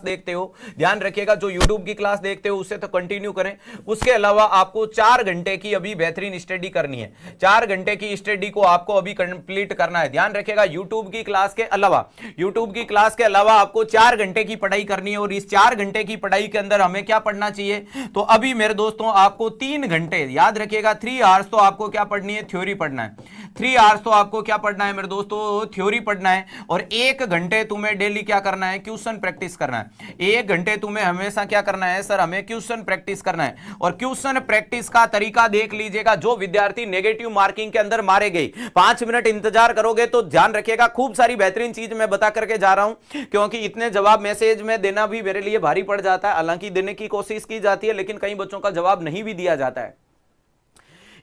देखते हो, ध्यान रखिएगा, जो यूट्यूब की क्लास देखते हो उससे तो कंटिन्यू करें। उसके अलावा आपको 4 घंटे की अभी बेहतरीन स्टडी करनी है, 4 घंटे की स्टडी को आपको अभी कंप्लीट करना है। ध्यान रखिएगा, यूट्यूब की क्लास के अलावा आपको 4 घंटे की पढ़ाई करनी है। और इस 4 घंटे की पढ़ाई के अंदर हमें क्या पढ़ना चाहिए, तो अभी मेरे दोस्तों आपको 3 घंटे, याद रखिएगा 3 आवर्स तो आपको क्या पढ़नी है, थ्योरी पढ़ना है। 3 आवर्स तो आपको क्या पढ़ना है मेरे दोस्तों, थ्योरी पढ़ना है। और 1 घंटे तुम्हें डेली क्या करना है, क्वेश्चन प्रैक्टिस करना है। 1 घंटे तुम्हें हमेशा क्या करना है सर, हमें क्वेश्चन प्रैक्टिस करना है। और क्वेश्चन प्रैक्टिस का तरीका देख लीजिएगा, जो विद्यार्थी नेगेटिव मार्किंग के अंदर मारे गए, 5 मिनट इंतजार करोगे तो ध्यान रखिएगा, खूब सारी बेहतरीन चीज मैं बता करके जा रहा हूं, क्योंकि इतने जवाब मैसेज में देना भी मेरे लिए भारी पड़ जाता है। हालांकि देने की कोशिश की जाती है, लेकिन कई बच्चों का जवाब नहीं भी दिया जाता है।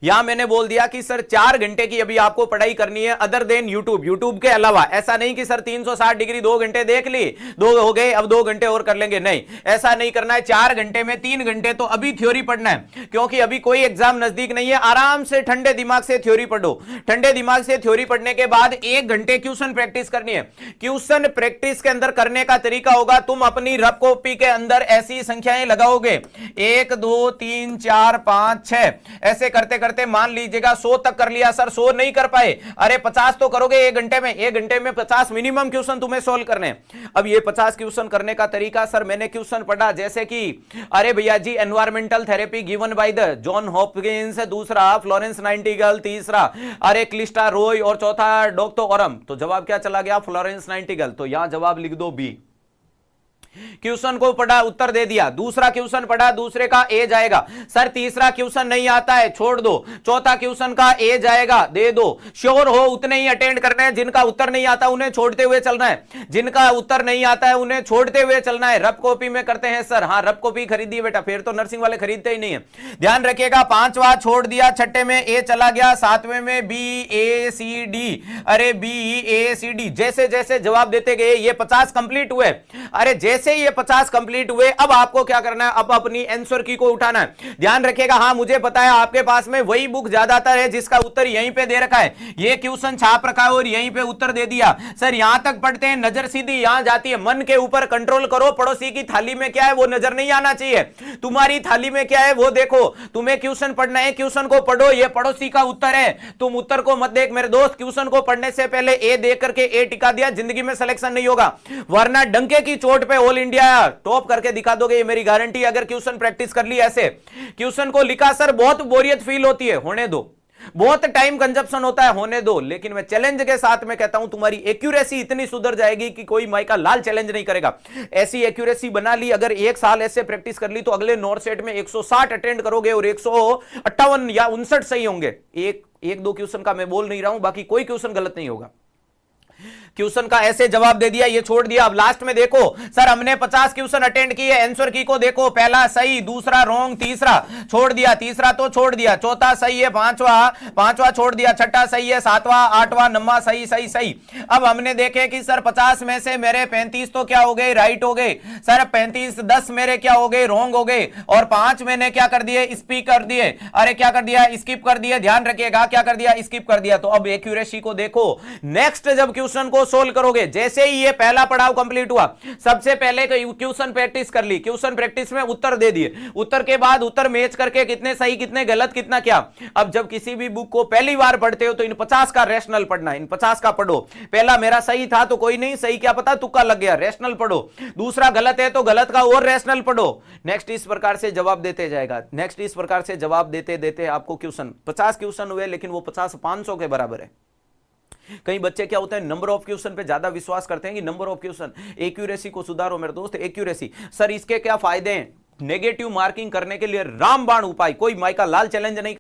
यहां मैंने बोल दिया कि सर 4 घंटे की अभी आपको पढ़ाई करनी है, अदर देन यूट्यूब के अलावा। ऐसा नहीं कि सर 360 डिग्री 2 घंटे देख ली, 2 हो गए, अब 2 घंटे और कर लेंगे, नहीं, ऐसा नहीं करना है। 4 घंटे में 3 घंटे तो अभी थ्योरी पढ़ना है, क्योंकि अभी कोई एग्जाम नजदीक नहीं है। आराम से ठंडे दिमाग से थ्योरी पढ़ो। ठंडे दिमाग से थ्योरी पढ़ने के बाद 1 घंटे क्वेश्चन प्रैक्टिस करनी है। क्वेश्चन प्रैक्टिस के अंदर करने का तरीका होगा, तुम अपनी रफ कॉपी के अंदर ऐसी संख्याएं लगाओगे, 1 2 3 4 5 6, ऐसे करते करते मान लीजिएगा 100 तक कर लिया। सर 100 नहीं कर पाए, अरे 50 तो करोगे 1 घंटे में। 1 घंटे में 50 मिनिमम क्वेश्चन तुम्हें सोल्व करने। अब ये 50 क्वेश्चन करने का तरीका, सर मैंने क्वेश्चन पढ़ा जैसे कि, अरे भैया जी, environmental therapy given by the John Hopkins, दूसरा फ्लोरेंस नाइटिंगेल, तीसरा अरे क्लिस्टा रॉय, और चौथा डॉक्टर ओरम। तो जवाब क्या चला गया, फ्लोरेंस नाइटिंगेल। तो यहां जवाब लिख दो बी। क्वेश्चन को पढ़ा, उत्तर दे दिया। दूसरा क्वेश्चन पढ़ा, दूसरे का ए जाएगा। सर तीसरा क्वेश्चन नहीं आता है, छोड़ दो। चौथा क्वेश्चन का ए जाएगा, दे दो। श्योर हो उतने ही अटेंड करना है, जिनका उत्तर नहीं आता उन्हें छोड़ते हुए चलना है, जिनका उत्तर नहीं आता है उन्हें छोड़ते हुए चलना है। रफ कॉपी में करते हैं सर, हाँ रफ कॉपी खरीदिए बेटा, फिर तो नर्सिंग वाले खरीदते ही नहीं है। ध्यान रखिएगा, 5वां छोड़ दिया, छठे में ए चला गया, 7वें में बी ए सी डी, अरे बी ए सी डी। जैसे जैसे जवाब देते गए ये 50 कंप्लीट हुए। अरे जैसे ये 50 कंप्लीट हुए, अब आपको क्या करना है, अब अपनी आंसर की को उठाना है। ध्यान रखिएगा, हाँ मुझे पता है आपके पास में वही बुक ज्यादातर है जिसका उत्तर यहीं पे दे रखा है, ये क्वेश्चन छाप रखा है और यहीं पे उत्तर दे दिया। सर यहां तक पढ़ते हैं, नजर सीधी यहां जाती है। मन के ऊपर कंट्रोल करो, पड़ोसी की थाली में क्या है वो नजर नहीं आना चाहिए, तुम्हारी थाली में क्या है वो देखो। तुम्हें क्वेश्चन पढ़ना है, क्वेश्चन को पढ़ो, ये पड़ोसी का उत्तर है, तुम उत्तर को मत देख मेरे दोस्त। क्वेश्चन को पढ़ने से पहले ए देख करके ए टिका दिया, जिंदगी में सिलेक्शन नहीं होगा, वरना डंके की चोट पे ऑल इंडिया टॉप करके दिखा दोगे, ये मेरी गारंटी। अगर क्वेश्चन प्रैक्टिस कर ली, ऐसे क्वेश्चन को लिखा, सर बहुत बोरियत फील होती है, होने दो, बहुत टाइम कंजप्शन होता है, होने दो। लेकिन मैं चैलेंज के साथ में कहता हूं, तुम्हारी एक्यूरेसी इतनी सुधर जाएगी कि कोई माई का लाल चैलेंज नहीं करेगा। ऐसी एक्यूरेसी बना ली, अगर 1 साल ऐसे प्रैक्टिस कर ली तो अगले नॉर्थ सेट में 160 अटेंड करोगे और 158 या 59 सही होंगे। एक दो क्वेश्चन का मैं बोल नहीं रहा हूं, बाकी कोई क्वेश्चन गलत नहीं होगा। क्वेश्चन का ऐसे जवाब दे दिया, ये छोड़ दिया। अब लास्ट में देखो, सर हमने 50 क्वेश्चन अटेंड किए, आंसर की को देखो, पहला सही, दूसरा रॉन्ग, तीसरा छोड़ दिया, तीसरा तो छोड़ दिया, चौथा सही है, पांचवा छोड़ दिया, छठा सही है, 7वां 8वां 9वां सही सही सही। अब हमने देखे कि सर 50 में से मेरे 35 तो क्या हो गए, राइट हो गए। सर 35 10 मेरे क्या हो गए, रॉन्ग हो गए, और 5 मैंने क्या कर दिए, स्पीक कर दिए, अरे क्या कर दिया, स्किप कर दिया। ध्यान रखिएगा, क्या कर दिया, स्किप कर दिया। तो अब एक्यूरेसी को देखो। नेक्स्ट जब क्वेश्चन को सोल्व करोगे, जैसे ही ये पहला पड़ाव कंप्लीट हुआ, सबसे पहले क्वेश्चन प्रैक्टिस कर ली, क्वेश्चन प्रैक्टिस में उत्तर दे दिए, उत्तर के बाद उत्तर मैच करके कितने सही कितने गलत कितना क्या। अब जब किसी भी बुक को पहली बार पढ़ते हो तो इन 50 का रैशनल पढ़ना, इन 50 का पढ़ो। पहला मेरा सही था तो कोई नहीं, सही क्या पता तुक्का लग गया, रैशनल पढ़ो। दूसरा गलत है तो गलत का और रैशनल पढ़ो। नेक्स्ट इस प्रकार से जवाब देते जाएगा, नेक्स्ट इस प्रकार से जवाब देते देते आपको क्वेश्चन 50 क्वेश्चन हुए, लेकिन वो 50 500 के बराबर है। कई बच्चे क्या होते हैं, नंबर ऑफ क्वेश्चन पे ज्यादा विश्वास करते हैं कि नंबर ऑफ क्वेश्चन। एक्यूरेसी को सुधारो मेरे दोस्त, एक्यूरेसी। सर इसके क्या फायदे हैं, नेगेटिव मार्किंग करने के लिए रामबाण उपाय, कोई माई का लाल चैलेंज नहीं